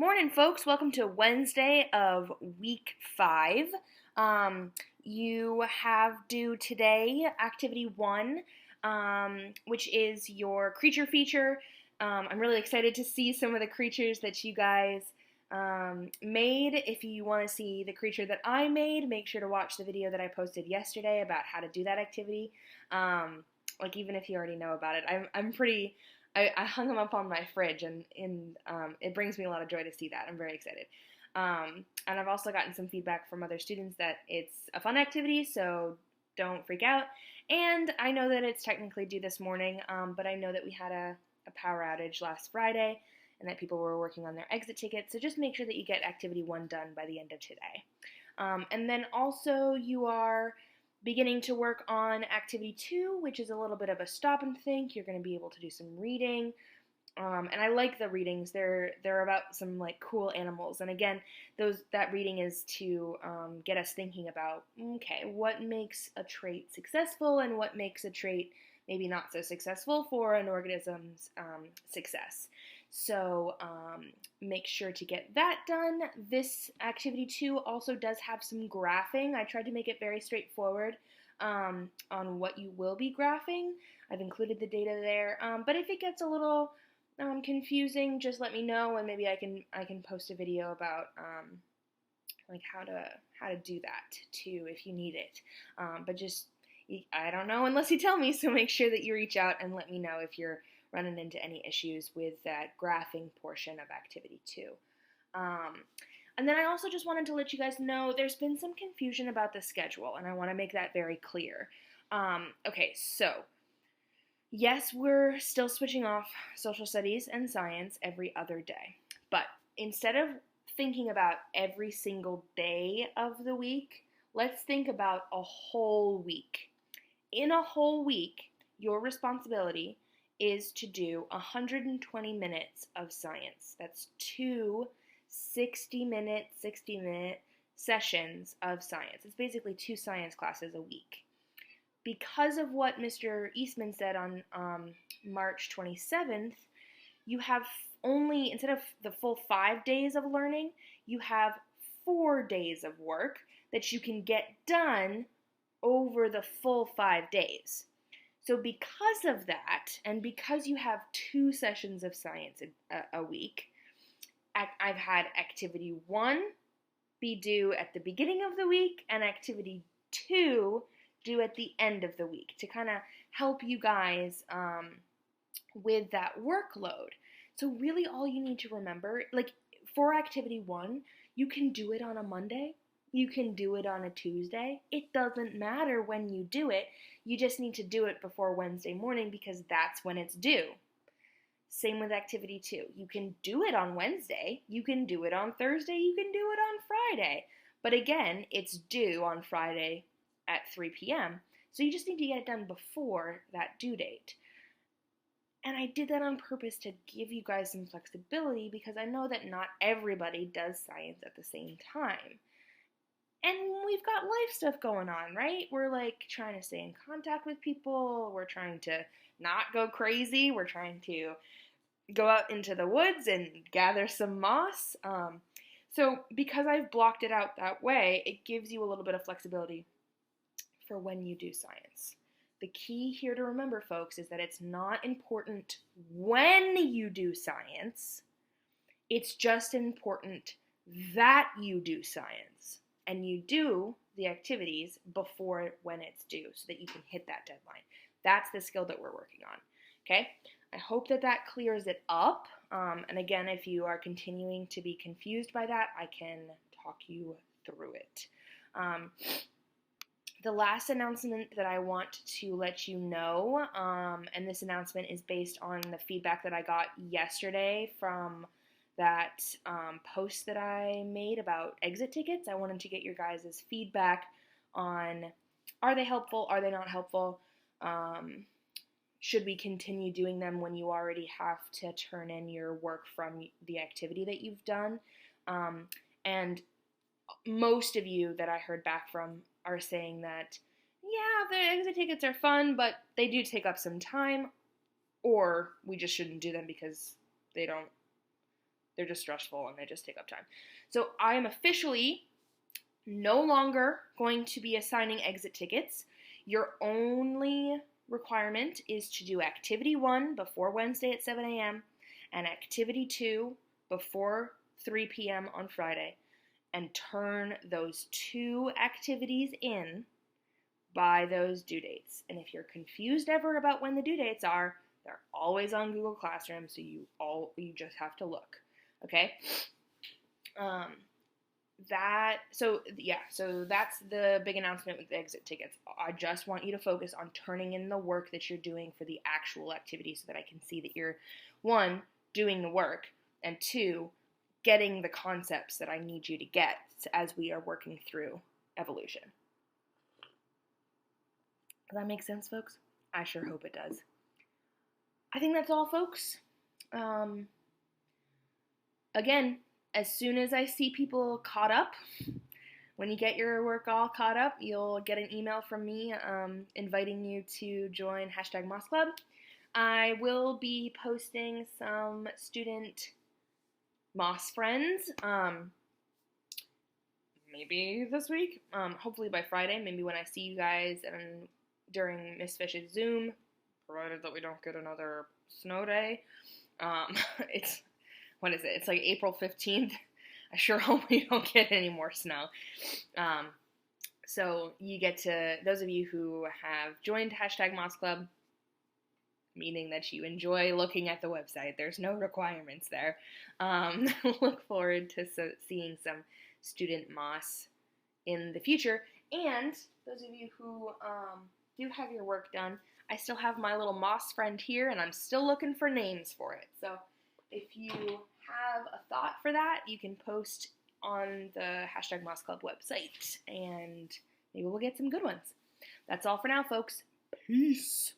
Morning, folks. Welcome to Wednesday of week 5. You have due today activity 1, which is your creature feature. I'm really excited to see some of the creatures that you guys made. If you want to see the creature that I made, make sure to watch the video that I posted yesterday about how to do that activity. Even if you already know about it, I hung them up on my fridge, and it brings me a lot of joy to see that. I'm very excited. And I've also gotten some feedback from other students that it's a fun activity, so don't freak out. And I know that it's technically due this morning, but I know that we had a power outage last Friday and that people were working on their exit tickets, so just make sure that you get activity 1 done by the end of today. And then also you are beginning to work on activity 2, which is a little bit of a stop and think. You're going to be able to do some reading. And I like the readings. They're about some cool animals. And again, that reading is to get us thinking about, okay, what makes a trait successful and what makes a trait maybe not so successful for an organism's success. So make sure to get that done. This activity 2 also does have some graphing. I tried to make it very straightforward on what you will be graphing. I've included the data there, but if it gets a little confusing, just let me know, and maybe I can post a video about how to do that too if you need it. But just I don't know unless you tell me, so make sure that you reach out and let me know if you're running into any issues with that graphing portion of activity 2. And then I also just wanted to let you guys know there's been some confusion about the schedule, and I want to make that very clear. Okay, so yes, we're still switching off social studies and science every other day, but instead of thinking about every single day of the week, let's think about a whole week. In a whole week, your responsibility is to do 120 minutes of science. That's 2 60-minute sessions of science. It's basically 2 science classes a week. Because of what Mr. Eastman said on March 27th, you have only, instead of the full 5 days of learning, you have 4 days of work that you can get done over the full 5 days. So because of that, and because you have 2 sessions of science a week, I've had activity 1 be due at the beginning of the week and activity 2 due at the end of the week to kind of help you guys with that workload. So really all you need to remember, for activity 1, you can do it on a Monday. You can do it on a Tuesday. It doesn't matter when you do it. You just need to do it before Wednesday morning because that's when it's due. Same with activity 2. You can do it on Wednesday. You can do it on Thursday. You can do it on Friday. But again, it's due on Friday at 3 p.m. So you just need to get it done before that due date. And I did that on purpose to give you guys some flexibility because I know that not everybody does science at the same time. And we've got life stuff going on, right? We're trying to stay in contact with people. We're trying to not go crazy. We're trying to go out into the woods and gather some moss. So because I've blocked it out that way, it gives you a little bit of flexibility for when you do science. The key here to remember, folks, is that it's not important when you do science. It's just important that you do science. And you do the activities before when it's due so that you can hit that deadline. That's the skill that we're working on, okay? I hope that clears it up. And again, if you are continuing to be confused by that, I can talk you through it. The last announcement that I want to let you know, and this announcement is based on the feedback that I got yesterday from that post that I made about exit tickets. I wanted to get your guys' feedback on, are they helpful, are they not helpful? Should we continue doing them when you already have to turn in your work from the activity that you've done? And most of you that I heard back from are saying that, yeah, the exit tickets are fun, but they do take up some time, or we just shouldn't do them because they don't They're just stressful and they just take up time. So I am officially no longer going to be assigning exit tickets. Your only requirement is to do activity 1 before Wednesday at 7 a.m. and activity 2 before 3 p.m. on Friday, and turn those 2 activities in by those due dates. And if you're confused ever about when the due dates are, they're always on Google Classroom, so you just have to look. Okay? So that's the big announcement with the exit tickets. I just want you to focus on turning in the work that you're doing for the actual activity so that I can see that you're, 1, doing the work, and 2, getting the concepts that I need you to get as we are working through evolution. Does that make sense, folks? I sure hope it does. I think that's all, folks. Again, as soon as I see people caught up, when you get your work all caught up, you'll get an email from me inviting you to join #MossClub. I will be posting some student Moss friends, maybe this week, hopefully by Friday, maybe when I see you guys during Miss Fish's Zoom, provided that we don't get another snow day. What is it? It's like April 15th. I sure hope we don't get any more snow. So you get to, those of you who have joined #MossClub, meaning that you enjoy looking at the website, there's no requirements there. Look forward to seeing some student Moss in the future. And those of you who do have your work done, I still have my little Moss friend here, and I'm still looking for names for it. So if you have a thought for that, you can post on the #MossClub website, and maybe we'll get some good ones. That's all for now, folks. Peace.